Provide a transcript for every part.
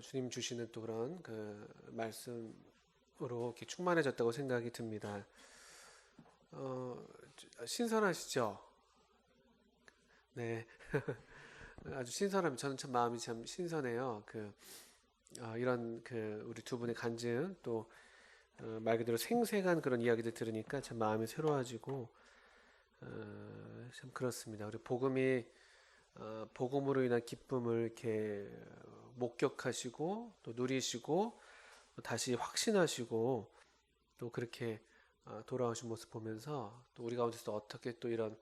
주님 주시는 또 그런 그 말씀으로 이렇게 충만해졌다고 생각이 듭니다. 어, 신선하시죠? 네, 아주 신선함. 저는 참 마음이 참 신선해요. 이런 우리 두 분의 간증 또 말 그대로 생생한 그런 이야기들 들으니까 참 마음이 새로워지고 참 그렇습니다. 우리 복음으로 인한 기쁨을 이렇게 목격하시고 또 누리시고 또 다시 확신하시고 또 그렇게 돌아오신 모습 보면서 또 우리 가운데서 어떻게 또 이런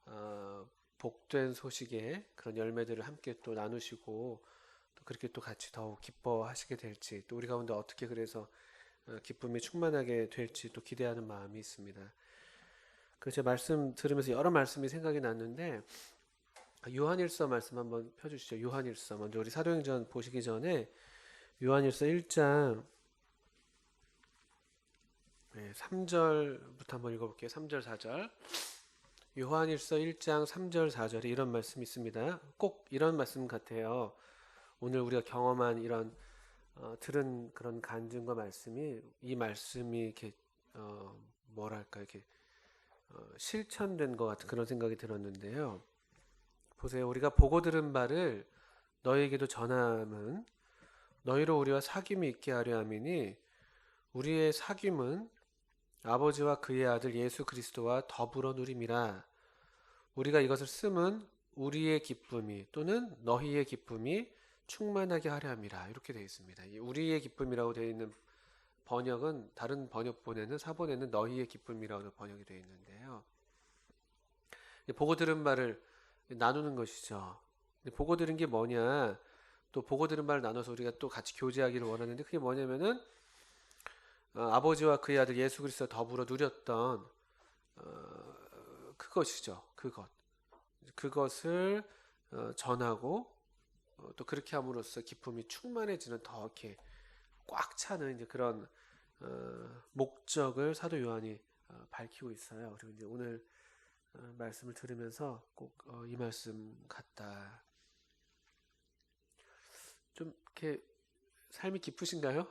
어, 복된 소식의 그런 열매들을 함께 또 나누시고 또 그렇게 또 같이 더욱 기뻐하시게 될지 또 우리 가운데 어떻게 그래서 기쁨이 충만하게 될지 또 기대하는 마음이 있습니다. 제 말씀 들으면서 여러 말씀이 생각이 났는데 요한일서 말씀 한번 펴주시죠. 요한일서 먼저 우리 사도행전 보시기 전에 요한일서 1장 3절부터 한번 읽어볼게요. 3절 4절. 요한일서 1장 3절 4절에 이런 말씀이 있습니다. 꼭 이런 말씀 같아요. 오늘 우리가 경험한 이런 들은 그런 간증과 말씀이 이 말씀이 이렇게 뭐랄까 이렇게 실천된 것 같은 그런 생각이 들었는데요. 보세요. 우리가 보고 들은 바를 너희에게도 전함은 너희로 우리와 사귐이 있게 하려 함이니 우리의 사귐은 아버지와 그의 아들 예수 그리스도와 더불어 누림이라. 우리가 이것을 쓰면 우리의 기쁨이 또는 너희의 기쁨이 충만하게 하려 함이라. 이렇게 되어 있습니다. 이 우리의 기쁨이라고 되어 있는 번역은 다른 번역본에는 사본에는 너희의 기쁨이라고 번역이 되어 있는데요. 보고 들은 바를 나누는 것이죠. 보고 들은 게 뭐냐? 또 보고 들은 바를 나눠서 우리가 또 같이 교제하기를 원하는데 그게 뭐냐면은 아버지와 그의 아들 예수 그리스도 더불어 누렸던 그것이죠. 그것을 전하고 또 그렇게 함으로써 기쁨이 충만해지는 더 이렇게 꽉 차는 이제 그런 목적을 사도 요한이 밝히고 있어요. 그리고 이제 오늘 말씀을 들으면서 꼭 이 말씀 같다. 좀 이렇게 삶이 기쁘신가요?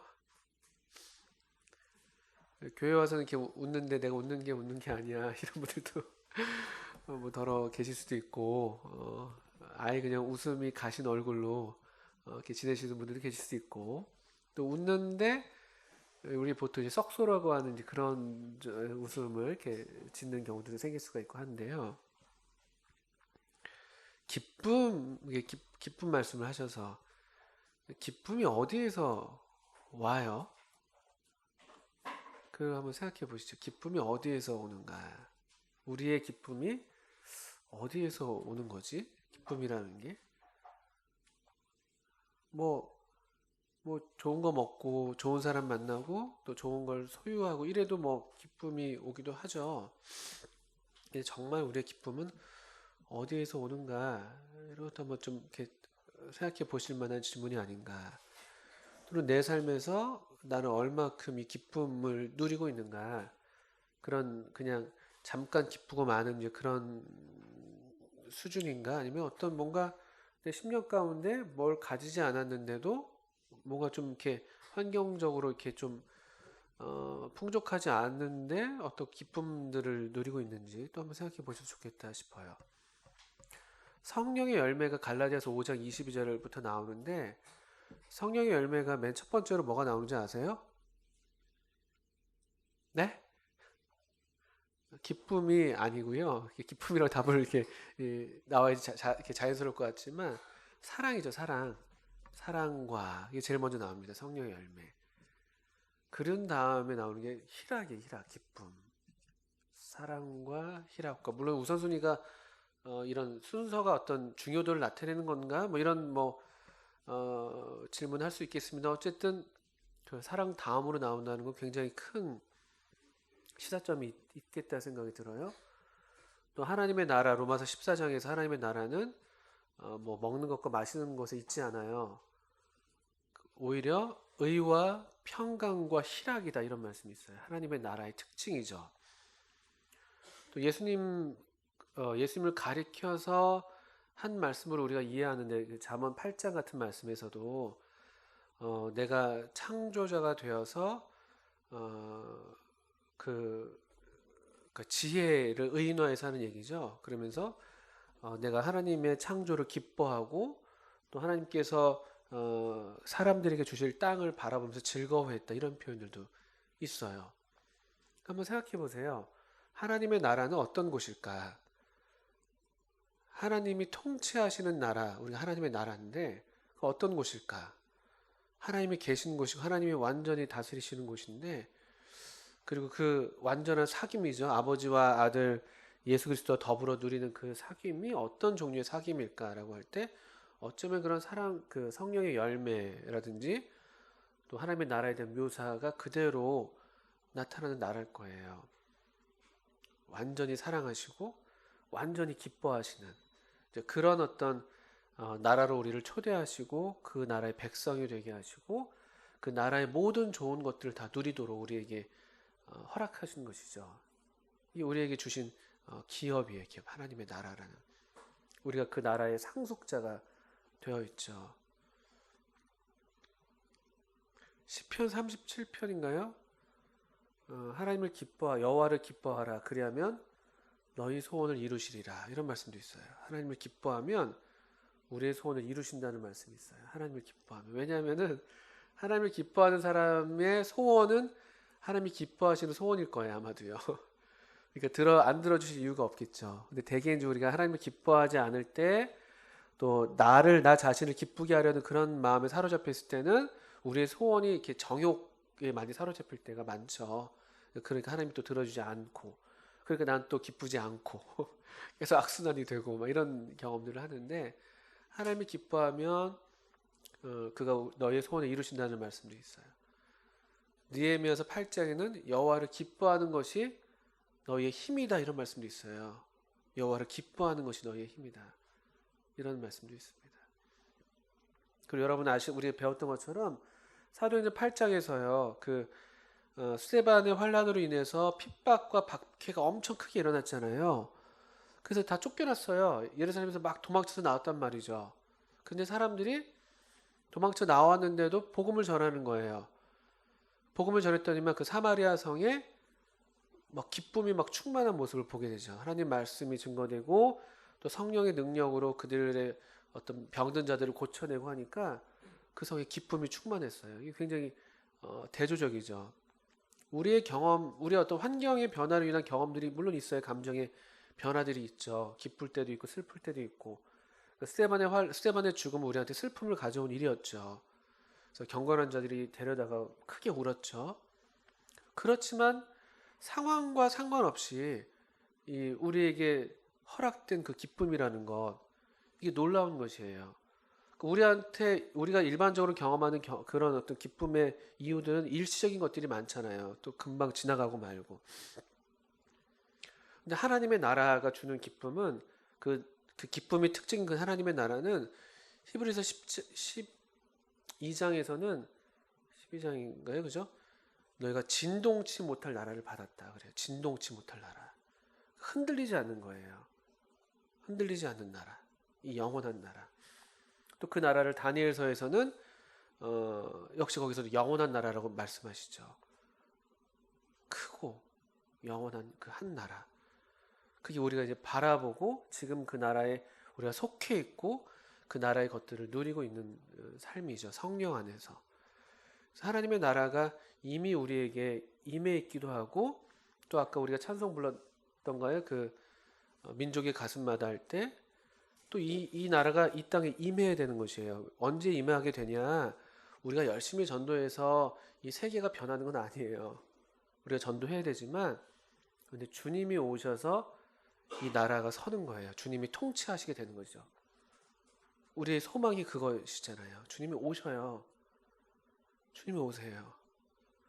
교회 와서는 이렇게 웃는데 내가 웃는 게 웃는 게 아니야 이런 분들도 뭐 더러 계실 수도 있고 아예 그냥 웃음이 가신 얼굴로 이렇게 지내시는 분들도 계실 수도 있고 또 웃는데 우리 보통 이제 썩소라고 하는 이제 그런 웃음을 이렇게 짓는 경우도 생길 수가 있고 한데요. 기쁜 말씀을 하셔서 기쁨이 어디에서 와요? 한번 생각해 보시죠. 기쁨이 어디에서 오는가? 우리의 기쁨이 어디에서 오는 거지? 기쁨이라는 게? 뭐, 좋은 거 먹고, 좋은 사람 만나고, 또 좋은 걸 소유하고, 이래도 뭐, 기쁨이 오기도 하죠. 근데 정말 우리의 기쁨은 어디에서 오는가? 이렇다 뭐 좀 이렇게 생각해 보실 만한 질문이 아닌가. 또는 내 삶에서 나는 얼마큼 이 기쁨을 누리고 있는가. 그냥 잠깐 기쁘고 마는 이제 그런 수준인가? 아니면 어떤 뭔가 내 10년 가운데 뭘 가지지 않았는데도 뭔가 좀 이렇게 환경적으로 이렇게 좀 풍족하지 않은데 어떤 기쁨들을 누리고 있는지 또 한번 생각해 보셔도 좋겠다 싶어요. 성령의 열매가 갈라디아서 5장 22절부터 나오는데 성령의 열매가 맨 첫 번째로 뭐가 나오는지 아세요? 네? 기쁨이 아니고요. 기쁨이라고 답을 이렇게 나와야지 이렇게 자연스러울 것 같지만 사랑이죠, 사랑. 사랑과 이게 제일 먼저 나옵니다. 성령의 열매. 그런 다음에 나오는 게 희락이에요, 희락, 기쁨. 사랑과 희락과 물론 우선순위가 이런 순서가 어떤 중요도를 나타내는 건가? 뭐 이런 질문할 수 있겠습니다. 어쨌든 그 사랑 다음으로 나온다는 건 굉장히 큰 시사점이 있겠다 생각이 들어요. 또 하나님의 나라 로마서 14장에서 하나님의 나라는 뭐 먹는 것과 마시는 것에 있지 않아요. 오히려 의와 평강과 희락이다 이런 말씀이 있어요. 하나님의 나라의 특징이죠. 또 예수님을 가리켜서 한 말씀으로 우리가 이해하는데 잠언 8장 같은 말씀에서도 내가 창조자가 되어서 어, 그, 그 지혜를 의인화해서 하는 얘기죠. 그러면서 내가 하나님의 창조를 기뻐하고 또 하나님께서 사람들에게 주실 땅을 바라보면서 즐거워했다 이런 표현들도 있어요. 한번 생각해 보세요. 하나님의 나라는 어떤 곳일까? 하나님이 통치하시는 나라, 우리가 하나님의 나라인데 그 어떤 곳일까? 하나님이 계신 곳이고 하나님이 완전히 다스리시는 곳인데 그리고 그 완전한 사귐이죠. 아버지와 아들 예수 그리스도와 더불어 누리는 그 사귐이 어떤 종류의 사귐일까라고 할 때 어쩌면 그런 사랑, 그 성령의 열매라든지 또 하나님의 나라에 대한 묘사가 그대로 나타나는 나라일 거예요. 완전히 사랑하시고 완전히 기뻐하시는 그런 어떤 나라로 우리를 초대하시고 그 나라의 백성이 되게 하시고 그 나라의 모든 좋은 것들을 다 누리도록 우리에게 허락하신 것이죠. 이 우리에게 주신 기업이에요. 기업. 하나님의 나라라는. 우리가 그 나라의 상속자가 되어 있죠. 시편 37편인가요? 하나님을 여호와를 기뻐하라. 그리하면 너희 소원을 이루시리라. 이런 말씀도 있어요. 하나님을 기뻐하면 우리의 소원을 이루신다는 말씀이 있어요. 하나님을 기뻐하면. 왜냐하면은 하나님을 기뻐하는 사람의 소원은 하나님이 기뻐하시는 소원일 거예요, 아마도요. 그러니까 안 들어주실 이유가 없겠죠. 근데 대개인적으로 우리가 하나님을 기뻐하지 않을 때 또 나 자신을 기쁘게 하려는 그런 마음에 사로잡혀 있을 때는 우리의 소원이 이렇게 정욕에 많이 사로잡힐 때가 많죠. 그러니까 하나님이 또 들어주지 않고, 그러니까 난 또 기쁘지 않고, 그래서 악순환이 되고 막 이런 경험들을 하는데 하나님이 기뻐하면 그가 너의 소원을 이루신다는 말씀도 있어요. 느헤미야서 8장에는 여호와를 기뻐하는 것이 너희의 힘이다 이런 말씀도 있어요. 여호와를 기뻐하는 것이 너희의 힘이다. 이런 말씀도 있습니다. 그리고 여러분 우리 배웠던 것처럼 사도행전 8장에서요. 스데반의 환란으로 인해서 핍박과 박해가 엄청 크게 일어났잖아요. 그래서 다 쫓겨났어요. 예루살렘에서 막 도망쳐서 나왔단 말이죠. 근데 사람들이 도망쳐 나왔는데도 복음을 전하는 거예요. 복음을 전했더니만 그 사마리아 성에 막 기쁨이 막 충만한 모습을 보게 되죠. 하나님 말씀이 증거되고 또 성령의 능력으로 그들의 어떤 병든 자들을 고쳐내고 하니까 그 성에 기쁨이 충만했어요. 이게 굉장히 대조적이죠. 우리의 경험, 우리의 어떤 환경의 변화로 인한 경험들이 물론 있어요. 감정의 변화들이 있죠. 기쁠 때도 있고 슬플 때도 있고. 스데반의 죽음은 우리한테 슬픔을 가져온 일이었죠. 그래서 경건한 자들이 데려다가 크게 울었죠. 그렇지만 상황과 상관없이 우리에게 허락된 그 기쁨이라는 것, 이게 놀라운 것이에요. 우리가 일반적으로 경험하는 그런 어떤 기쁨의 이유들은 일시적인 것들이 많잖아요. 또 금방 지나가고 말고. 근데 하나님의 나라가 주는 기쁨은 그 기쁨의 특징인 그 하나님의 나라는 히브리서 12장에서는 12장인가요? 그죠? 너희가 진동치 못할 나라를 받았다. 그래요. 진동치 못할 나라. 흔들리지 않는 거예요. 흔들리지 않는 나라. 이 영원한 나라. 또 그 나라를 다니엘서에서는 역시 거기서도 영원한 나라라고 말씀하시죠. 크고 영원한 그 한 나라. 그게 우리가 이제 바라보고 지금 그 나라에 우리가 속해 있고 그 나라의 것들을 누리고 있는 삶이죠. 성령 안에서. 하나님의 나라가 이미 우리에게 임해 있기도 하고 또 아까 우리가 찬송 불렀던가요? 민족의 가슴마다 할 때 또 이 나라가 이 땅에 임해야 되는 것이에요. 언제 임하게 되냐? 우리가 열심히 전도해서 이 세계가 변하는 건 아니에요. 우리가 전도해야 되지만 근데 주님이 오셔서 이 나라가 서는 거예요. 주님이 통치하시게 되는 거죠. 우리의 소망이 그것이잖아요. 주님이 오셔요. 주님이 오세요.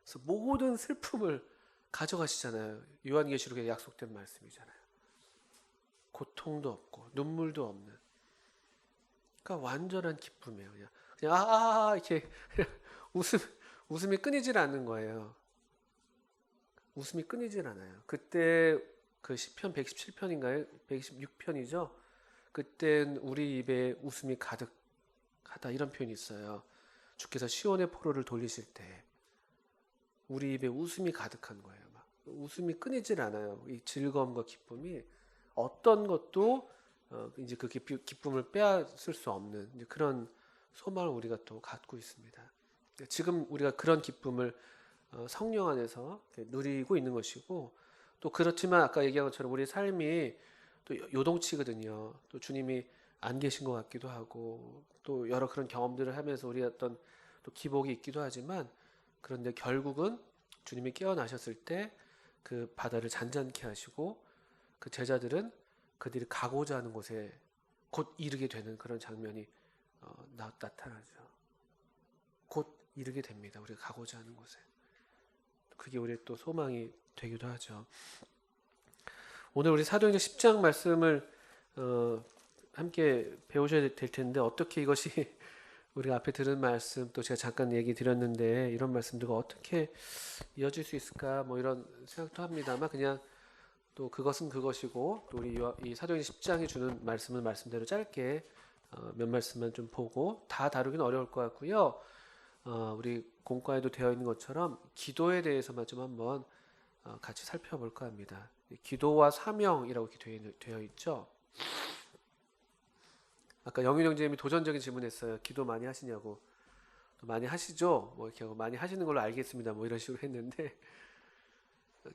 그래서 모든 슬픔을 가져가시잖아요. 요한계시록에 약속된 말씀이잖아요. 고통도 없고 눈물도 없는. 그러니까 완전한 기쁨이에요. 그냥 이렇게 웃음이 끊이질 않는 거예요. 웃음이 끊이질 않아요. 그때 그 시편 117편인가요? 126편이죠. 그땐 우리 입에 웃음이 가득하다 이런 표현이 있어요. 주께서 시온의 포로를 돌리실 때 우리 입에 웃음이 가득한 거예요. 막 웃음이 끊이질 않아요. 이 즐거움과 기쁨이 어떤 것도 이제 그 기쁨을 빼앗을 수 없는 이제 그런 소망을 우리가 또 갖고 있습니다. 지금 우리가 그런 기쁨을 성령 안에서 누리고 있는 것이고, 또 그렇지만 아까 얘기한 것처럼 우리 삶이 또 요동치거든요. 또 주님이 안 계신 것 같기도 하고, 또 여러 그런 경험들을 하면서 우리 어떤 또 기복이 있기도 하지만, 그런데 결국은 주님이 깨어나셨을 때 그 바다를 잔잔케 하시고 그 제자들은 그들이 가고자 하는 곳에 곧 이르게 되는 그런 장면이 나타나죠. 곧 이르게 됩니다. 우리가 가고자 하는 곳에. 그게 우리의 또 소망이 되기도 하죠. 오늘 우리 사도행전 10장 말씀을 함께 배우셔야 될 텐데, 어떻게 이것이 우리가 앞에 들은 말씀, 또 제가 잠깐 얘기 드렸는데 이런 말씀들과 어떻게 이어질 수 있을까, 뭐 이런 생각도 합니다만, 그냥 또 그것은 그것이고, 또 우리 이 사도행전 10장이 주는 말씀은 말씀대로 짧게 몇 말씀만 좀 보고, 다 다루긴 어려울 것 같고요. 우리 공과에도 되어 있는 것처럼 기도에 대해서만 좀 한번 같이 살펴볼까 합니다. 기도와 사명이라고 이렇게 되어 있죠. 아까 영윤 형제님이 도전적인 질문했어요. 기도 많이 하시냐고. 많이 하시죠? 뭐 이렇게 하고 많이 하시는 걸로 알겠습니다. 뭐 이런 식으로 했는데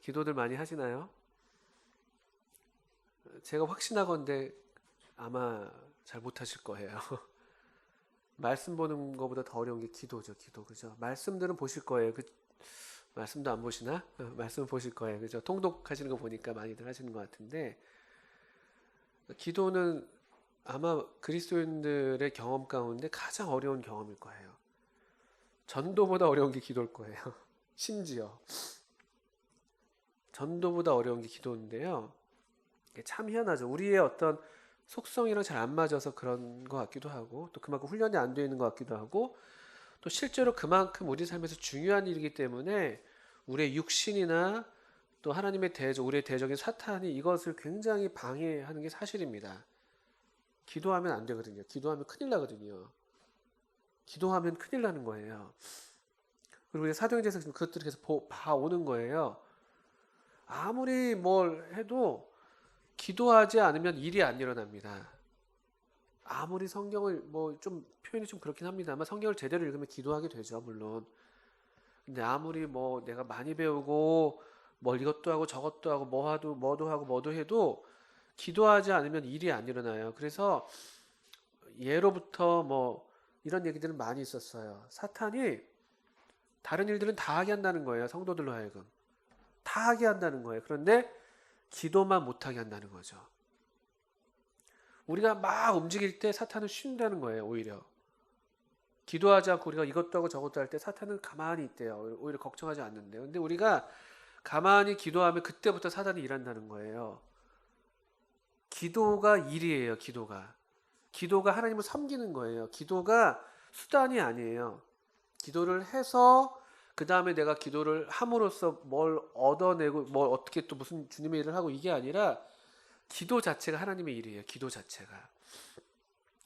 기도들 많이 하시나요? 제가 확신하건대 아마 잘 못하실 거예요. 말씀 보는 것보다 더 어려운 게 기도죠. 기도, 그죠? 말씀들은 보실 거예요. 말씀도 안 보시나? 말씀은 보실 거예요. 그죠? 통독하시는 거 보니까 많이들 하시는 것 같은데, 기도는 아마 그리스도인들의 경험 가운데 가장 어려운 경험일 거예요. 전도보다 어려운 게 기도일 거예요. 심지어 전도보다 어려운 게 기도인데요. 참 희한하죠. 우리의 어떤 속성이랑 잘 안 맞아서 그런 것 같기도 하고, 또 그만큼 훈련이 안 되어 있는 것 같기도 하고, 또 실제로 그만큼 우리 삶에서 중요한 일이기 때문에 우리의 육신이나 또 하나님의 우리의 대적인 사탄이 이것을 굉장히 방해하는 게 사실입니다. 기도하면 안 되거든요. 기도하면 큰일 나거든요. 기도하면 큰일 나는 거예요. 그리고 사도행전에서 그것들을 계속 봐오는 거예요. 아무리 뭘 해도 기도하지 않으면 일이 안 일어납니다. 아무리 성경을 뭐 좀 표현이 좀 그렇긴 합니다만, 성경을 제대로 읽으면 기도하게 되죠, 물론. 근데 아무리 뭐 내가 많이 배우고 뭘 이것도 하고 저것도 하고 뭐도 하고 뭐도 해도 기도하지 않으면 일이 안 일어나요. 그래서 예로부터 뭐 이런 얘기들은 많이 있었어요. 사탄이 다른 일들은 다 하게 한다는 거예요. 성도들로 하여금 다 하게 한다는 거예요. 그런데 기도만 못하게 한다는 거죠. 우리가 막 움직일 때 사탄은 쉰다는 거예요. 오히려 기도하지 않고 우리가 이것도 하고 저것도 할 때 사탄은 가만히 있대요. 오히려 걱정하지 않는데요. 근데 우리가 가만히 기도하면 그때부터 사탄이 일한다는 거예요. 기도가 일이에요. 기도가 하나님을 섬기는 거예요. 기도가 수단이 아니에요. 기도를 해서 그 다음에 내가 기도를 함으로써 뭘 얻어내고 뭘 어떻게 또 무슨 주님의 일을 하고, 이게 아니라 기도 자체가 하나님의 일이에요. 기도 자체가.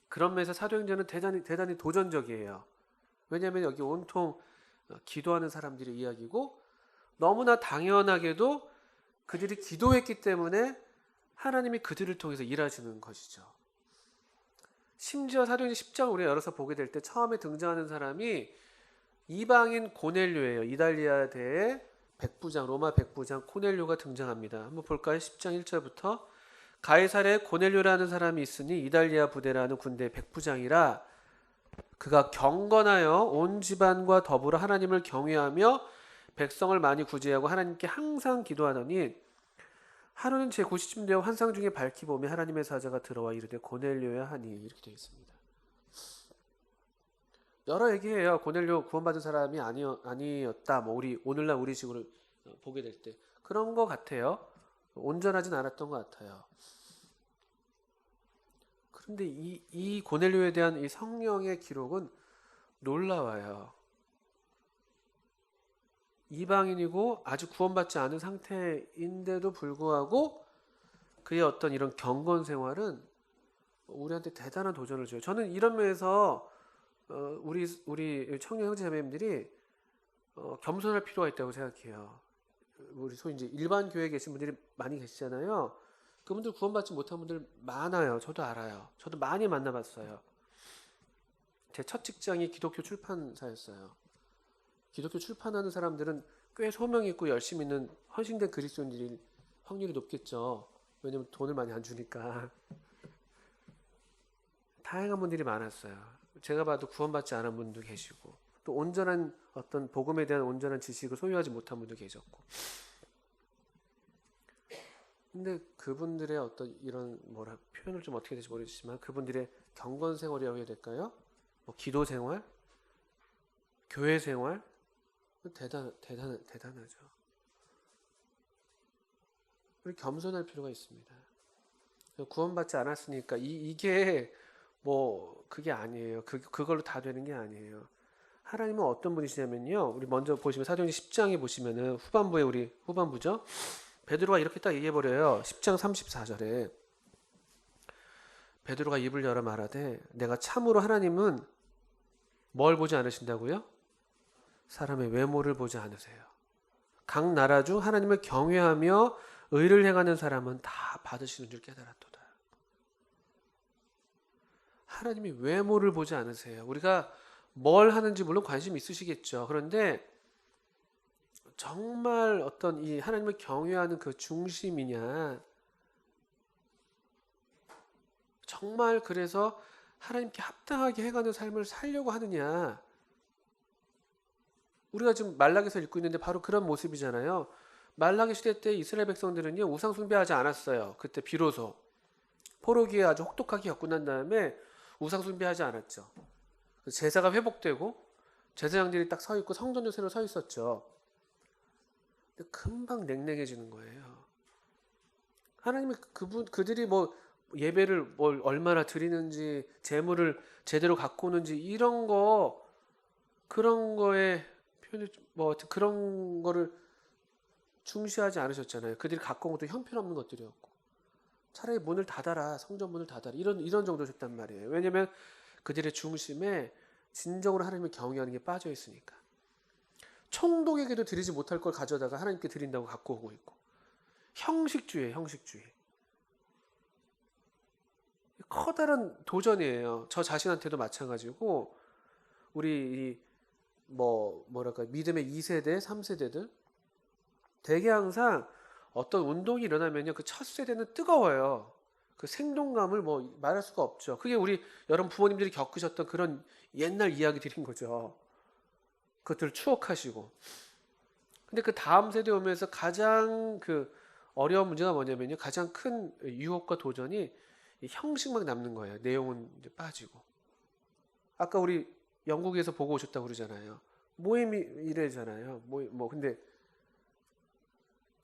그런 면에서 사도행전은 대단히 도전적이에요. 왜냐하면 여기 온통 기도하는 사람들의 이야기고, 너무나 당연하게도 그들이 기도했기 때문에 하나님이 그들을 통해서 일하시는 것이죠. 심지어 사도행전 10장 우리가 열어서 보게 될 때 처음에 등장하는 사람이 이방인 고넬료예요. 이달리아 대의 백부장, 로마 백부장 고넬료가 등장합니다. 한번 볼까요? 10장 1절부터. 가이사랴에 고넬료라는 사람이 있으니 이달리아 부대라는 군대의 백부장이라. 그가 경건하여 온 집안과 더불어 하나님을 경외하며 백성을 많이 구제하고 하나님께 항상 기도하더니, 하루는 제 90쯤 되어 환상 중에 밝히 보며 하나님의 사자가 들어와 이르되 고넬료야 하니, 이렇게 되어 있습니다. 여러 얘기해요. 고넬료 구원받은 사람이 아니었다. 뭐 오늘날 우리식으로 보게 될 때 그런 것 같아요. 온전하진 않았던 것 같아요. 그런데 이 고넬료에 대한 이 성령의 기록은 놀라워요. 이방인이고 아주 구원받지 않은 상태인데도 불구하고 그의 어떤 이런 경건 생활은 우리한테 대단한 도전을 줘요. 저는 이런 면에서 우리 청년 형제자매님들이 겸손할 필요가 있다고 생각해요. 우리 소위 이제 일반 교회에 계신 분들이 많이 계시잖아요. 그분들 구원받지 못한 분들 많아요. 저도 알아요. 저도 많이 만나봤어요. 제 첫 직장이 기독교 출판사였어요. 기독교 출판하는 사람들은 꽤 소명 있고 열심히 있는 헌신된 그리스도인들이 확률이 높겠죠. 왜냐면 돈을 많이 안 주니까. 다양한 분들이 많았어요. 제가 봐도 구원받지 않은 분도 계시고, 또 온전한 어떤 복음에 대한 온전한 지식을 소유하지 못한 분도 계셨고. 근데 그분들의 어떤 이런 뭐라 표현을 좀 어떻게 될지 모르겠지만 그분들의 경건 생활이라고 해야 될까요? 뭐 기도 생활, 교회 생활 대단하죠. 우리 겸손할 필요가 있습니다. 구원받지 않았으니까 이게 뭐 그게 아니에요. 그걸로 다 되는 게 아니에요. 하나님은 어떤 분이시냐면요. 우리 먼저 보시면 사도행전 10장에 보시면은 후반부에 우리 후반부죠. 베드로가 이렇게 딱 얘기해 버려요. 10장 34절에 베드로가 입을 열어 말하되 내가 참으로 하나님은 뭘 보지 않으신다고요? 사람의 외모를 보지 않으세요. 각 나라 중 하나님을 경외하며 의를 행하는 사람은 다 받으시는 줄 깨달았도다. 하나님이 외모를 보지 않으세요. 우리가 뭘 하는지 물론 관심 있으시겠죠. 그런데 정말 어떤 이 하나님을 경외하는 그 중심이냐, 정말 그래서 하나님께 합당하게 해가는 삶을 살려고 하느냐. 우리가 지금 말라기서 읽고 있는데 바로 그런 모습이잖아요. 말라기 시대 때 이스라엘 백성들은요 우상 숭배하지 않았어요. 그때 비로소 포로기에 아주 혹독하게 겪고 난 다음에 우상 숭배하지 않았죠. 제사가 회복되고 제사장들이 딱 서 있고 성전도 새로 서 있었죠. 근데 금방 냉랭해지는 거예요. 하나님이 그들이 뭐 예배를 뭘 얼마나 드리는지 재물을 제대로 갖고 오는지 이런 거 그런 거에 표현이 뭐 그런 거를 중시하지 않으셨잖아요. 그들이 갖고 온 것도 형편없는 것들이었고 차라리 문을 닫아라 성전 문을 닫아라 이런 정도셨단 말이에요. 왜냐하면 그들의 중심에 진정으로 하나님을 경외하는 게 빠져 있으니까. 총독에게도 드리지 못할 걸 가져다가 하나님께 드린다고 갖고 오고 있고 형식주의예요. 형식주의. 커다란 도전이에요. 저 자신한테도 마찬가지고 우리 뭐랄까 믿음의 2세대, 3세대들 대개 항상 어떤 운동이 일어나면요 그 첫 세대는 뜨거워요. 그 생동감을 뭐 말할 수가 없죠. 그게 우리 여러분 부모님들이 겪으셨던 그런 옛날 이야기들인 거죠. 그것들을 추억하시고. 근데 그 다음 세대 오면서 가장 그 어려운 문제가 뭐냐면요. 가장 큰 유혹과 도전이 이 형식만 남는 거예요. 내용은 이제 빠지고. 아까 우리 영국에서 보고 오셨다고 그러잖아요. 모임이 이래잖아요. 근데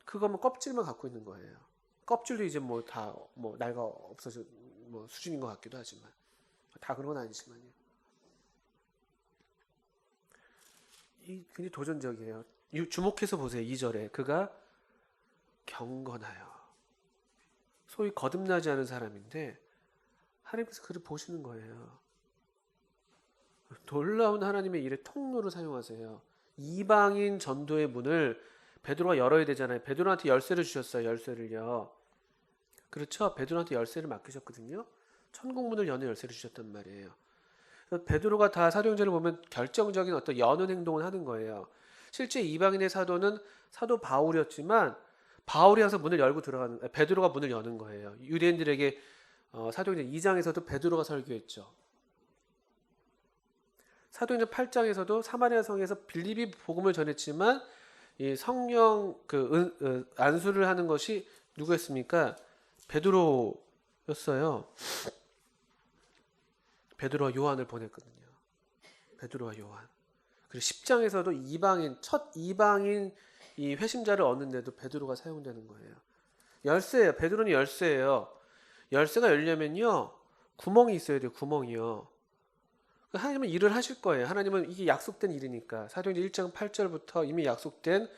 그거만 껍질만 갖고 있는 거예요. 껍질도 이제 뭐 다 뭐 날가 없어져 뭐 수준인 것 같기도 하지만 다 그런 건 아니지만요. 이 굉장히 도전적이에요. 주목해서 보세요. 2절에 그가 경건하여 소위 거듭나지 않은 사람인데 하나님께서 그를 보시는 거예요. 놀라운 하나님의 일의 통로를 사용하세요. 이방인 전도의 문을 베드로가 열어야 되잖아요. 베드로한테 열쇠를 주셨어요. 열쇠를요. 그렇죠? 베드로한테 열쇠를 맡기셨거든요. 천국문을 여는 열쇠를 주셨단 말이에요. 베드로가 다 사도행전을 보면 결정적인 어떤 여는 행동을 하는 거예요. 실제 이방인의 사도는 사도 바울이었지만 바울이 항상 문을 열고 베드로가 문을 여는 거예요. 유대인들에게 사도행전 2장에서도 베드로가 설교했죠. 사도행전 8장에서도 사마리아 성에서 빌립이 복음을 전했지만 이 성령 안수를 하는 것이 누구였습니까? 베드로였어요. 베드로와 요한을 보냈거든요. 베드로와 요한. 그리고 10장에서도 첫 이방인 이 회심자를 얻는데도 베드로가 사용되는 거예요. 열쇠예요. 베드로는 열쇠예요. 열쇠가 열려면요 구멍이 있어야 돼요. 구멍이요. 하나님은 일을 하실 거예요. 하나님은 이게 약속된 일이니까. 사도행전 1장 8절부터 이미 약속된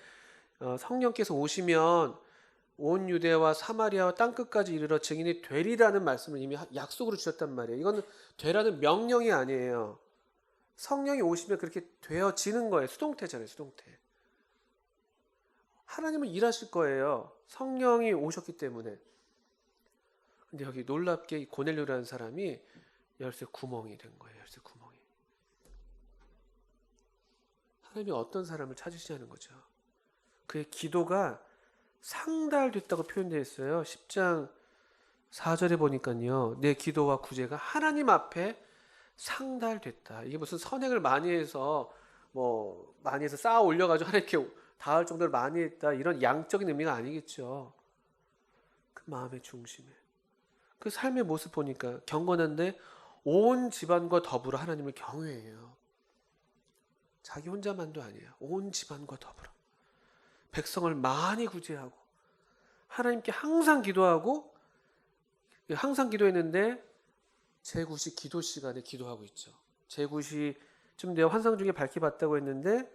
성령께서 오시면 온 유대와 사마리아와 땅끝까지 이르러 증인이 되리라는 말씀을 이미 약속으로 주셨단 말이에요. 이건 되라는 명령이 아니에요. 성령이 오시면 그렇게 되어지는 거예요. 수동태잖아요, 수동태. 하나님은 일하실 거예요. 성령이 오셨기 때문에. 근데 여기 놀랍게 이 고넬료라는 사람이 열쇠 구멍이 된 거예요. 열쇠 구멍이. 하나님이 어떤 사람을 찾으시냐는 거죠. 그의 기도가 상달됐다고 표현되어 있어요. 10장 4절에 보니까요. 내 기도와 구제가 하나님 앞에 상달됐다. 이게 무슨 선행을 많이 해서 많이 해서 쌓아 올려가지고 하나님께 닿을 정도로 많이 했다. 이런 양적인 의미가 아니겠죠. 그 마음의 중심에. 그 삶의 모습 보니까 경건한데 온 집안과 더불어 하나님을 경외해요. 자기 혼자만도 아니에요. 온 집안과 더불어. 백성을 많이 구제하고 하나님께 항상 기도하고 항상 기도했는데 제9시 기도 시간에 기도하고 있죠. 제9시 좀 내가 환상 중에 밝히 봤다고 했는데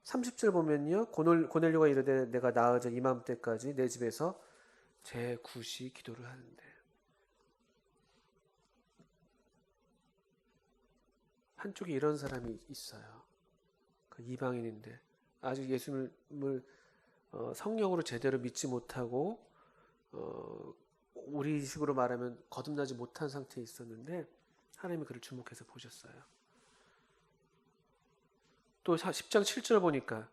30절 보면요. 고넬료가 이르되 내가 나으자 이맘때까지 내 집에서 제9시 기도를 하는데 한쪽에 이런 사람이 있어요. 그 이방인인데 아직 예수님을 성령으로 제대로 믿지 못하고 우리식으로 말하면 거듭나지 못한 상태에 있었는데 하나님이 그를 주목해서 보셨어요. 또 10장 7절 보니까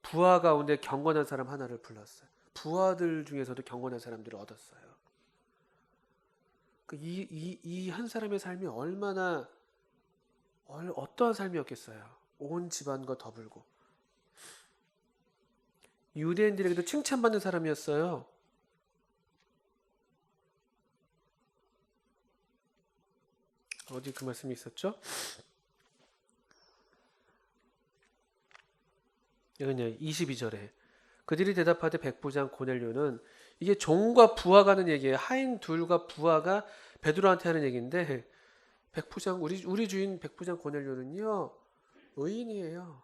부하 가운데 경건한 사람 하나를 불렀어요. 부하들 중에서도 경건한 사람들을 얻었어요. 이 한 사람의 삶이 얼마나 어떠한 삶이었겠어요. 온 집안과 더불고 유대인들에게도 칭찬받는 사람이었어요. 어디 그 말씀이 있었죠? 이거냐 22절에 그들이 대답하되 백부장 고넬료는 이게 종과 부하가 하는 얘기예요. 하인 둘과 부하가 베드로한테 하는 얘기인데 백부장 우리 주인 백부장 고넬료는요 의인이에요.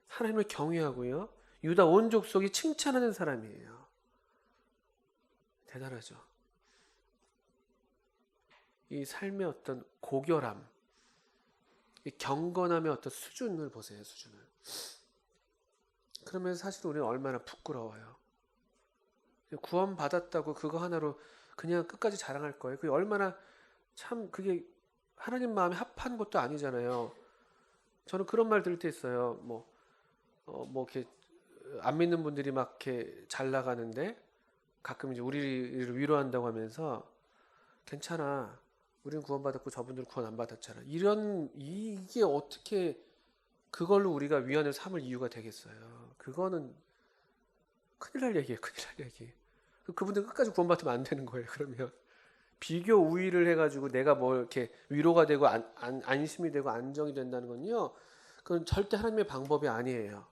하나님을 경외하고요. 유다 온 족속이 칭찬하는 사람이에요. 대단하죠. 이 삶의 어떤 고결함, 이 경건함의 어떤 수준을 보세요. 수준을. 그러면 사실 우리는 얼마나 부끄러워요. 구원 받았다고 그거 하나로 그냥 끝까지 자랑할 거예요. 그게 얼마나 참 그게 하나님 마음에 합한 것도 아니잖아요. 저는 그런 말 들을 때 있어요. 이렇게 안 믿는 분들이 막 이렇게 잘 나가는데 가끔 이제 우리를 위로한다고 하면서 괜찮아. 우리는 구원받았고 저분들은 구원 안 받았잖아. 이게 어떻게 그걸로 우리가 위안을 삼을 이유가 되겠어요. 그거는 큰일 날 얘기예요. 큰일 날 얘기. 그분들 끝까지 구원받으면 안 되는 거예요. 그러면 비교 우위를 해가지고 내가 이렇게 위로가 되고 안심이 되고 안정이 된다는 건요. 그건 절대 하나님의 방법이 아니에요.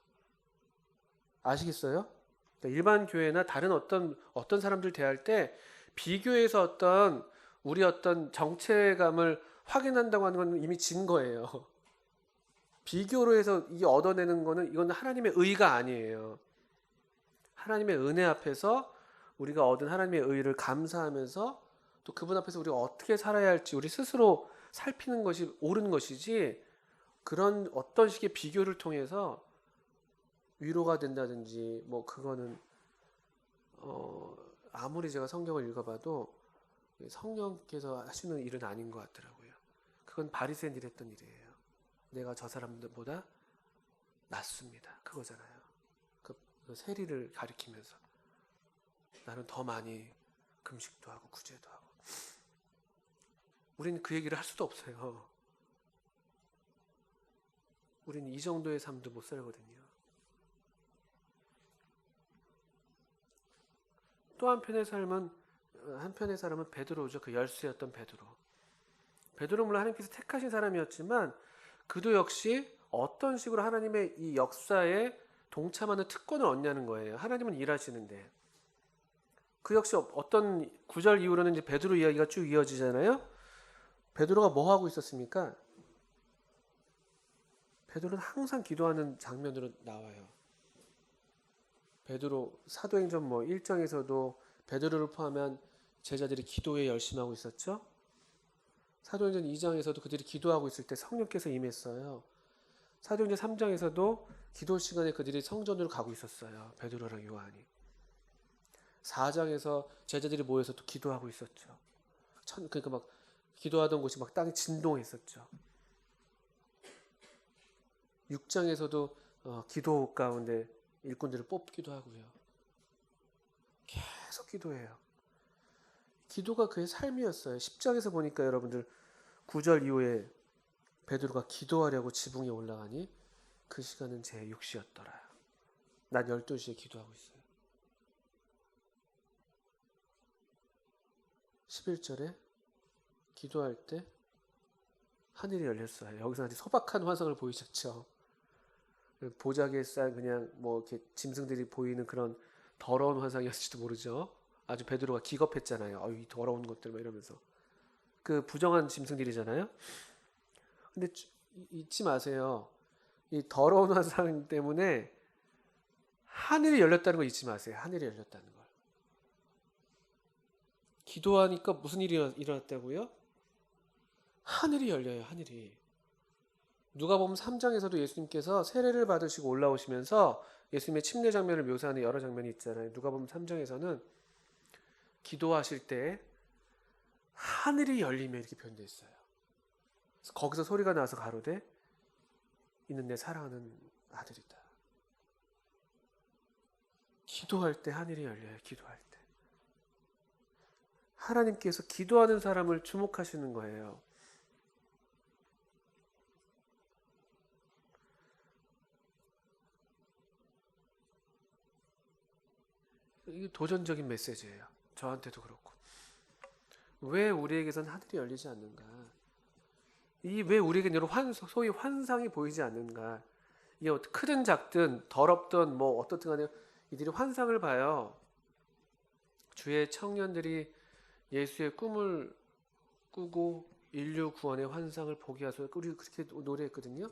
아시겠어요? 그러니까 일반 교회나 다른 어떤 사람들 대할 때 비교해서 우리 어떤 정체감을 확인한다고 하는 건 이미 진 거예요. 비교로 해서 이게 얻어내는 거는 이건 하나님의 의가 아니에요. 하나님의 은혜 앞에서 우리가 얻은 하나님의 의를 감사하면서 또 그분 앞에서 우리가 어떻게 살아야 할지 우리 스스로 살피는 것이 옳은 것이지 그런 어떤 식의 비교를 통해서 위로가 된다든지 그거는 아무리 제가 성경을 읽어봐도 성령께서 하시는 일은 아닌 것 같더라고요. 그건 바리새인들이 했던 일이에요. 내가 저 사람들보다 낫습니다. 그거잖아요. 그 세리를 가리키면서 나는 더 많이 금식도 하고 구제도 하고. 우리는 그 얘기를 할 수도 없어요. 우리는 이 정도의 삶도 못 살거든요. 또 한편의 사람은 베드로죠. 그 열쇠였던 베드로. 베드로 물론 하나님께서 택하신 사람이었지만 그도 역시 어떤 식으로 하나님의 이 역사에 동참하는 특권을 얻냐는 거예요. 하나님은 일하시는데 그 역시 어떤 9절 이후로는 이제 베드로 이야기가 쭉 이어지잖아요. 베드로가 뭐 하고 있었습니까? 베드로는 항상 기도하는 장면으로 나와요. 베드로 사도행전 1장에서도 베드로를 포함한 제자들이 기도에 열심하고 있었죠. 사도행전 2장에서도 그들이 기도하고 있을 때 성령께서 임했어요. 사도행전 3장에서도 기도 시간에 그들이 성전으로 가고 있었어요. 베드로랑 요한이. 4장에서 제자들이 모여서 또 기도하고 있었죠. 그러니까 막 기도하던 곳이 막 땅이 진동했었죠. 6장에서도 기도 가운데 일꾼들을 뽑기도 하고요. 계속 기도해요. 기도가 그의 삶이었어요. 10장에서 보니까 여러분들 9절 이후에 베드로가 기도하려고 지붕에 올라가니 그 시간은 제 6시였더라. 낮 12시에 기도하고 있어요. 11절에 기도할 때 하늘이 열렸어요. 여기서 아주 소박한 환상을 보이셨죠. 보자기에 쌓인 그냥 뭐 이렇게 짐승들이 보이는 그런 더러운 환상이었을지도 모르죠. 아주 베드로가 기겁했잖아요. 이 더러운 것들 막 이러면서. 그 부정한 짐승들이잖아요. 근데 잊지 마세요. 이 더러운 환상 때문에 하늘이 열렸다는 걸 잊지 마세요. 하늘이 열렸다는 걸. 기도하니까 무슨 일이 일어났다고요? 하늘이 열려요. 하늘이. 누가복음 3장에서도 예수님께서 세례를 받으시고 올라오시면서 예수님의 침례 장면을 묘사하는 여러 장면이 있잖아요. 누가복음 3장에서는 기도하실 때 하늘이 열리며 이렇게 표현되어 있어요. 그래서 거기서 소리가 나서 가로되 이는 내 사랑하는 아들이다. 기도할 때 하늘이 열려요. 기도할 때. 하나님께서 기도하는 사람을 주목하시는 거예요. 이게 도전적인 메시지예요. 저한테도 그렇고. 왜 우리에게선 하늘이 열리지 않는가? 왜 우리에게는 소위 환상이 보이지 않는가? 이게 크든 작든 더럽든 뭐 어떻든 간에 이들이 환상을 봐요. 주의 청년들이 예수의 꿈을 꾸고 인류 구원의 환상을 보게 하소서. 우리 그렇게 노래했거든요.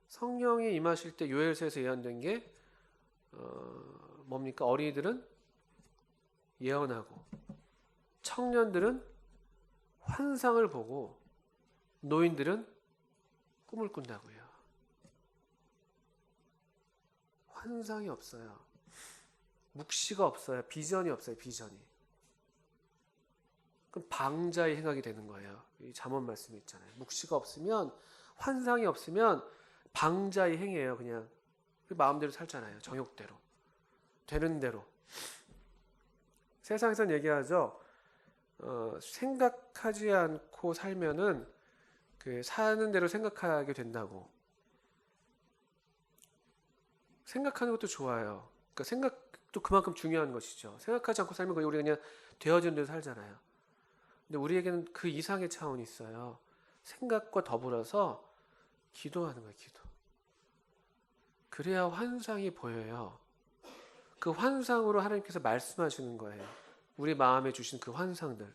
성령이 임하실 때 요엘서에서 예언된 게 뭡니까? 어린이들은 예언하고 청년들은 환상을 보고 노인들은 꿈을 꾼다고요. 환상이 없어요. 묵시가 없어요. 비전이 없어요. 비전이. 그럼 방자의 행하게 되는 거예요. 이 잠언 말씀이 있잖아요. 묵시가 없으면, 환상이 없으면 방자의 행이에요. 그냥 마음대로 살잖아요. 정욕대로. 되는 대로. 세상에선 얘기하죠. 생각하지 않고 살면은 사는 대로 생각하게 된다고. 생각하는 것도 좋아요. 그러니까 생각도 그만큼 중요한 것이죠. 생각하지 않고 살면 우리가 그냥 되어진 대로 살잖아요. 근데 우리에게는 그 이상의 차원이 있어요. 생각과 더불어서 기도하는 거예요. 기도. 그래야 환상이 보여요. 그 환상으로 하나님께서 말씀하시는 거예요. 우리 마음에 주신 그 환상들.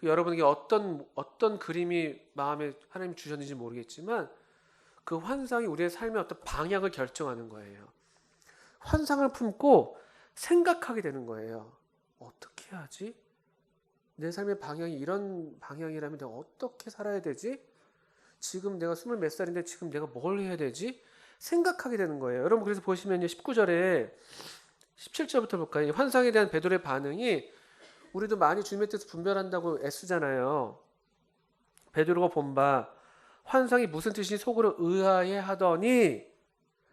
여러분에게 어떤 그림이 마음에 하나님 주셨는지 모르겠지만 그 환상이 우리의 삶의 어떤 방향을 결정하는 거예요. 환상을 품고 생각하게 되는 거예요. 어떻게 하지? 내 삶의 방향이 이런 방향이라면 내가 어떻게 살아야 되지? 지금 내가 20 몇 살인데 지금 내가 뭘 해야 되지? 생각하게 되는 거예요. 여러분 그래서 보시면 19절에 17절부터 볼까요? 환상에 대한 베드로의 반응이 우리도 많이 주님의 뜻을 분별한다고 애쓰잖아요. 베드로가 본 바 환상이 무슨 뜻인지 속으로 의아해 하더니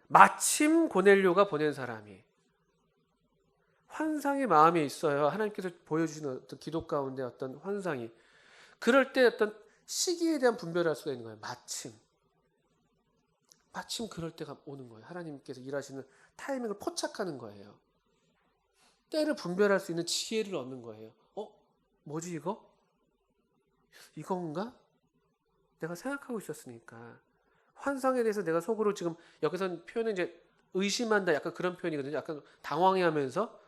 마침 고넬료가 보낸 사람이 환상의 마음에 있어요. 하나님께서 보여주시는 어떤 기도 가운데 어떤 환상이. 그럴 때 어떤 시기에 대한 분별을 할 수가 있는 거예요. 마침 그럴 때가 오는 거예요. 하나님께서 일하시는 타이밍을 포착하는 거예요. 때를 분별할 수 있는 지혜를 얻는 거예요. 뭐지 이거? 이건가? 내가 생각하고 있었으니까. 환상에 대해서 내가 속으로 지금 여기서는 표현은 이제 의심한다 약간 그런 표현이거든요. 약간 당황해하면서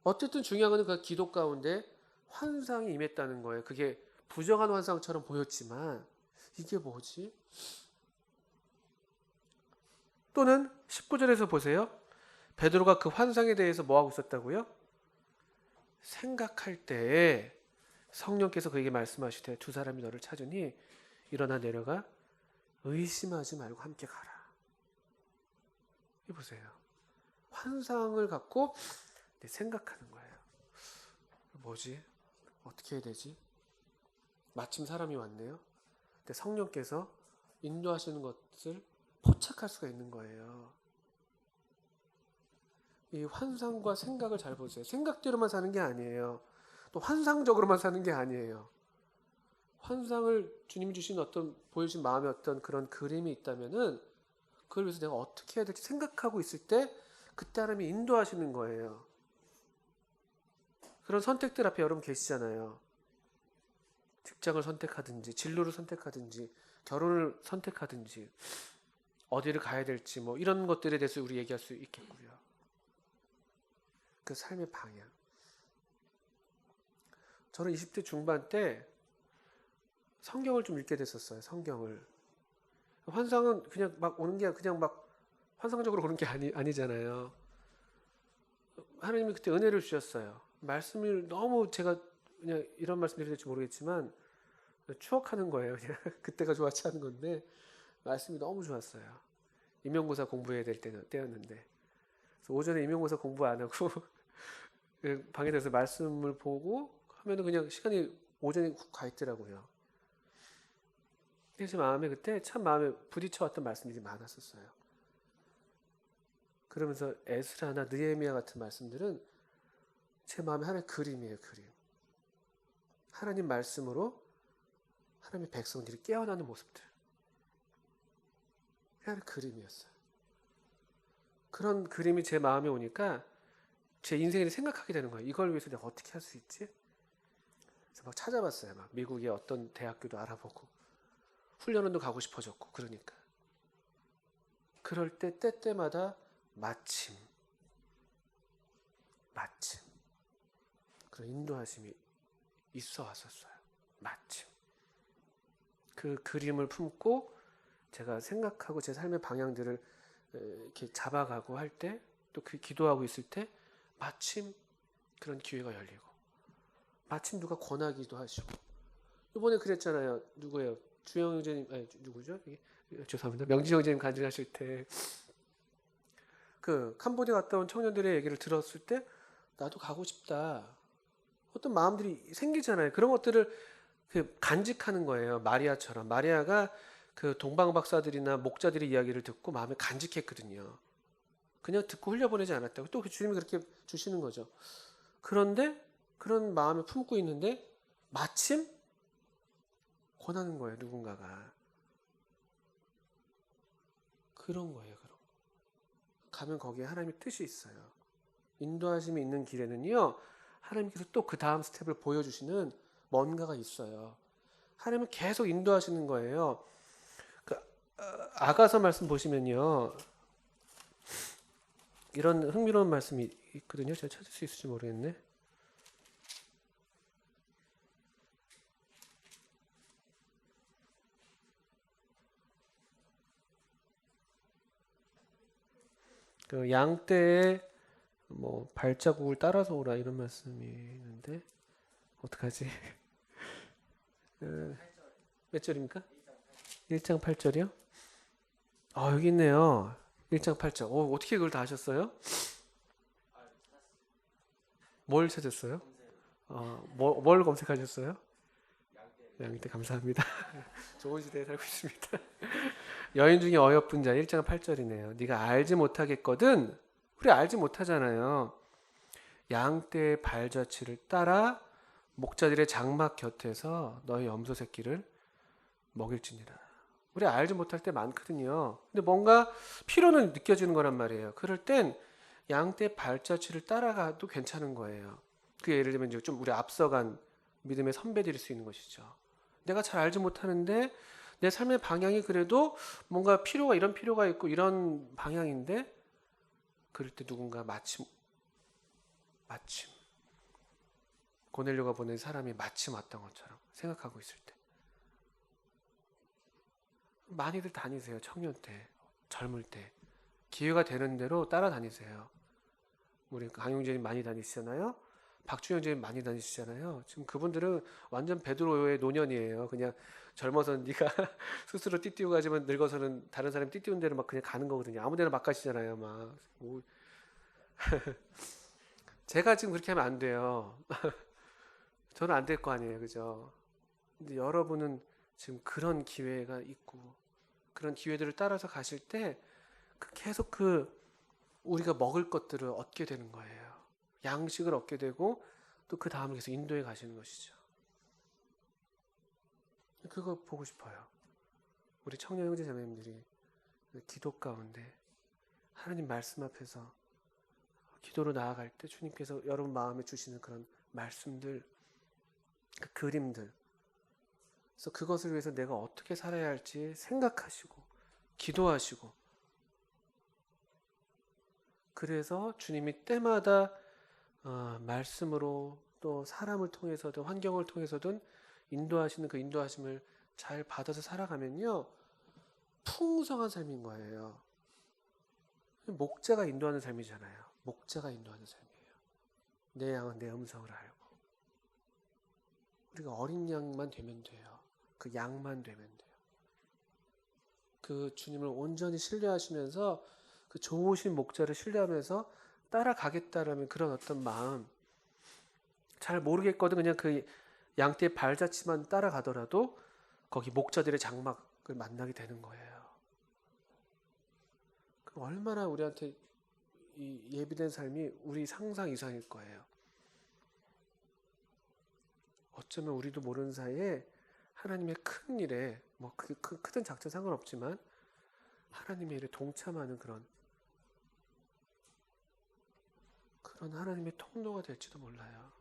어쨌든 중요한 건 그 기도 가운데 환상이 임했다는 거예요. 그게 부정한 환상처럼 보였지만 이게 뭐지? 또는 19절에서 보세요. 베드로가 그 환상에 대해서 뭐하고 있었다고요? 생각할 때 성령께서 그에게 말씀하시되 두 사람이 너를 찾으니 일어나 내려가 의심하지 말고 함께 가라. 이 보세요. 환상을 갖고 생각하는 거예요. 뭐지? 어떻게 해야 되지? 마침 사람이 왔네요. 근데 성령께서 인도하시는 것을 포착할 수가 있는 거예요. 이 환상과 생각을 잘 보세요. 생각대로만 사는 게 아니에요. 또 환상적으로만 사는 게 아니에요. 환상을 주님이 주신 어떤 보여주신 마음의 어떤 그런 그림이 있다면은 그걸 위해서 내가 어떻게 해야 될지 생각하고 있을 때 그때 하나님이 인도하시는 거예요. 그런 선택들 앞에 여러분 계시잖아요. 직장을 선택하든지 진로를 선택하든지 결혼을 선택하든지 어디를 가야 될지 뭐 이런 것들에 대해서 우리 얘기할 수 있겠고요. 그 삶의 방향. 저는 20대 중반 때 성경을 좀 읽게 됐었어요. 성경을. 환상은 그냥 막 오는 게 그냥 막 환상적으로 오는 게 아니잖아요. 하나님이 그때 은혜를 주셨어요. 말씀을 너무 제가 그냥 이런 말씀 드려야 될지 모르겠지만 추억하는 거예요. 그냥 그때가 좋았지 않은 건데 말씀이 너무 좋았어요. 임용고사 공부해야 될 때였는데 그래서 오전에 임용고사 공부 안 하고 방에 들어서 말씀을 보고 하면은 그냥 시간이 오전에 훅 가 있더라고요. 제 마음에 그때 참 마음에 부딪혀왔던 말씀들이 많았었어요. 그러면서 에스라나 느헤미야 같은 말씀들은 제 마음에 하나의 그림이에요. 그림. 하나님 말씀으로 하나님의 백성들이 깨어나는 모습들. 하나의 그림이었어요. 그런 그림이 제 마음에 오니까 제 인생을 생각하게 되는 거예요. 이걸 위해서 내가 어떻게 할 수 있지? 그래서 막 찾아봤어요. 막 미국의 어떤 대학교도 알아보고 훈련원도 가고 싶어졌고 그러니까. 그럴 때 때때마다 마침 그런 인도하심이 있어 왔었어요. 마침 그 그림을 품고 제가 생각하고 제 삶의 방향들을 이렇게 잡아가고 할 때 또 그 기도하고 있을 때 마침 그런 기회가 열리고 마침 누가 권하기도 하시고 이번에 그랬잖아요. 누구예요? 주영 형제님 아니 누구죠? 죄송합니다. 명진 형제님 간증하실 때 그 캄보디아 갔다 온 청년들의 얘기를 들었을 때 나도 가고 싶다. 어떤 마음들이 생기잖아요. 그런 것들을 간직하는 거예요. 마리아처럼. 마리아가 그 동방 박사들이나 목자들의 이야기를 듣고 마음에 간직했거든요. 그냥 듣고 흘려보내지 않았다고. 또 주님이 그렇게 주시는 거죠. 그런데 그런 마음을 품고 있는데 마침 권하는 거예요. 누군가가. 그런 거예요. 가면 거기에 하나님의 뜻이 있어요. 인도하심이 있는 길에는요. 하나님께서 또 그 다음 스텝을 보여주시는 뭔가가 있어요. 하나님은 계속 인도하시는 거예요. 아가서 말씀 보시면요. 이런 흥미로운 말씀이 있거든요. 제가 찾을 수 있을지 모르겠네. 그 양떼의 뭐 발자국을 따라서 오라 이런 말씀이 있는데 어떡하지? 몇 절입니까? 1장 8절이요? 아 여기 있네요. 1장 8절. 어떻게 그걸 다 하셨어요? 뭘 찾았어요? 뭘 검색하셨어요? 양떼 감사합니다. 좋은 시대에 살고 있습니다. 여인 중에 어여쁜 자 1장 8절이네요. 네가 알지 못하겠거든. 우리 알지 못하잖아요. 양떼의 발자취를 따라 목자들의 장막 곁에서 너의 염소 새끼를 먹일지니라. 우리 알지 못할 때 많거든요. 근데 뭔가 필요는 느껴지는 거란 말이에요. 그럴 땐 양떼 발자취를 따라가도 괜찮은 거예요. 그 예를 들면 이제 좀 우리 앞서간 믿음의 선배들일 수 있는 것이죠. 내가 잘 알지 못하는데 내 삶의 방향이 그래도 뭔가 필요가 이런 필요가 있고 이런 방향인데 그럴 때 누군가 마침 고넬료가 보낸 사람이 마침 왔던 것처럼 생각하고 있을 때 많이들 다니세요. 청년 때, 젊을 때 기회가 되는 대로 따라다니세요. 우리 강용재님 많이 다니시잖아요. 박준영 선생님 많이 다니시잖아요. 지금 그분들은 완전 베드로의 노년이에요. 그냥 젊어서는 네가 스스로 띠띠고 가지만 늙어서는 다른 사람이 띠띠운 대로 막 그냥 가는 거거든요. 아무 데나 막 가시잖아요. 막. 뭐. 제가 지금 그렇게 하면 안 돼요. 저는 안 될 거 아니에요. 그죠? 근데 여러분은 지금 그런 기회가 있고 그런 기회들을 따라서 가실 때 계속 우리가 먹을 것들을 얻게 되는 거예요. 양식을 얻게 되고 또 그 다음에 계속 인도에 가시는 것이죠. 그거 보고 싶어요. 우리 청년 형제 자매님들이 기도 가운데 하나님 말씀 앞에서 기도로 나아갈 때 주님께서 여러분 마음에 주시는 그런 말씀들, 그 그림들, 그래서 그것을 위해서 내가 어떻게 살아야 할지 생각하시고 기도하시고, 그래서 주님이 때마다 말씀으로 또 사람을 통해서든 환경을 통해서든 인도하시는 그 인도하심을 잘 받아서 살아가면요, 풍성한 삶인 거예요. 목자가 인도하는 삶이잖아요. 목자가 인도하는 삶이에요. 내 양은 내 음성을 알고. 우리가 어린 양만 되면 돼요. 그 양만 되면 돼요. 그 주님을 온전히 신뢰하시면서 그 좋으신 목자를 신뢰하면서 따라가겠다라는 그런 어떤 마음, 잘 모르겠거든 그냥 그 양떼의 발자취만 따라가더라도 거기 목자들의 장막을 만나게 되는 거예요. 그럼 얼마나 우리한테 이 예비된 삶이 우리 상상 이상일 거예요. 어쩌면 우리도 모르는 사이에 하나님의 큰 일에 뭐 그게 크든 작든 상관없지만 하나님의 일에 동참하는 그런 하나님의 통로가 될지도 몰라요.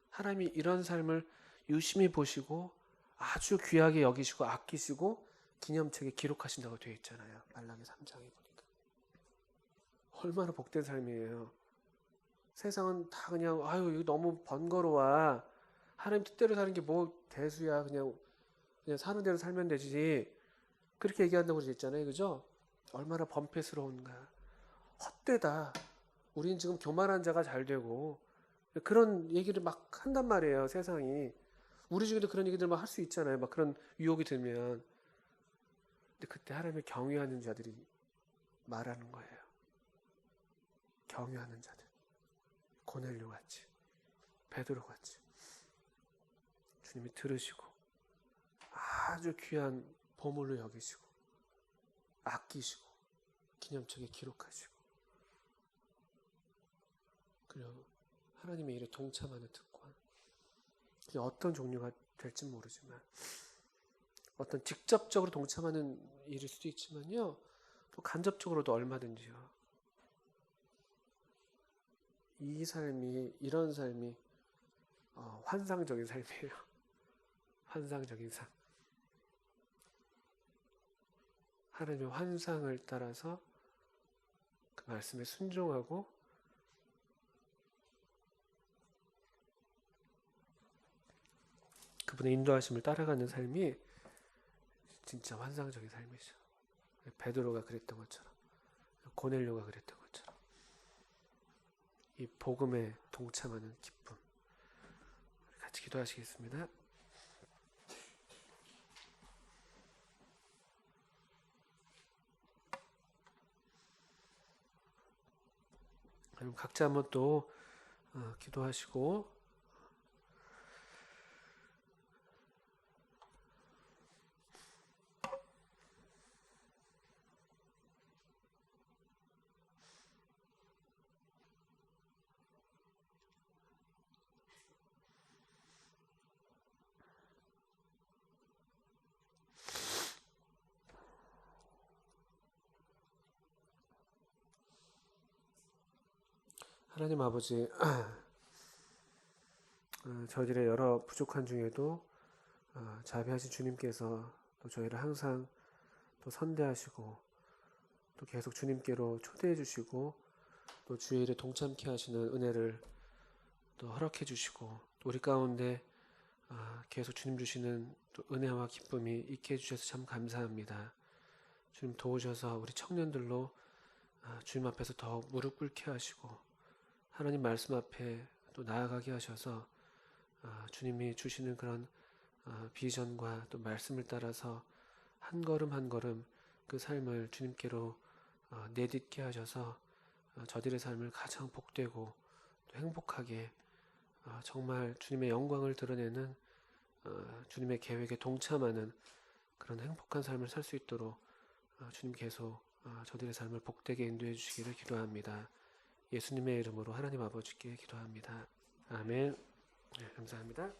하나님이 이런 삶을 유심히 보시고 아주 귀하게 여기시고 아끼시고 기념책에 기록하신다고 되어 있잖아요. 말라기 3장에 보니까. 얼마나 복된 삶이에요. 세상은 다 그냥 아유 이거 너무 번거로워. 하나님 뜻대로 사는 게 뭐 대수야. 그냥 사는 대로 살면 되지. 그렇게 얘기한다고 그러잖아요. 그죠? 얼마나 번패스러운가. 헛되다. 우린 지금 교만한 자가 잘 되고 그런 얘기를 막 한단 말이에요. 세상이. 우리 중에도 그런 얘기들 막 할 수 있잖아요. 막 그런 유혹이 들면. 근데 그때 하나님을 경외하는 자들이 말하는 거예요. 경외하는 자들. 고넬료 같이. 베드로 같이. 주님이 들으시고 아주 귀한 보물로 여기시고 아끼시고 기념책에 기록하시고 그리고 하나님의 일에 동참하는 특권. 그게 어떤 종류가 될지 모르지만 어떤 직접적으로 동참하는 일일 수도 있지만요, 또 간접적으로도 얼마든지요. 이 삶이, 이런 삶이 환상적인 삶이에요. 환상적인 삶. 하나님의 환상을 따라서 그 말씀에 순종하고 그분의 인도하심을 따라가는 삶이 진짜 환상적인 삶이죠. 베드로가 그랬던 것처럼, 고넬료가 그랬던 것처럼 이 복음에 동참하는 기쁨. 같이 기도하시겠습니다. 그럼 각자 한번 또 기도하시고 하나님 아버지, 저희들의 여러 부족한 중에도 자비하신 주님께서 또 저희를 항상 또 선대하시고 또 계속 주님께로 초대해 주시고 또 주의 일에 동참케 하시는 은혜를 또 허락해 주시고 또 우리 가운데 계속 주님 주시는 또 은혜와 기쁨이 있게 해주셔서 참 감사합니다. 주님 도우셔서 우리 청년들로 주님 앞에서 더 무릎 꿇게 하시고 하나님 말씀 앞에 또 나아가게 하셔서 주님이 주시는 그런 비전과 또 말씀을 따라서 한 걸음 한 걸음 그 삶을 주님께로 내딛게 하셔서 저들의 삶을 가장 복되고 또 행복하게 정말 주님의 영광을 드러내는 주님의 계획에 동참하는 그런 행복한 삶을 살 수 있도록 주님 계속 저들의 삶을 복되게 인도해 주시기를 기도합니다. 예수님의 이름으로 하나님 아버지께 기도합니다. 아멘. 네, 감사합니다.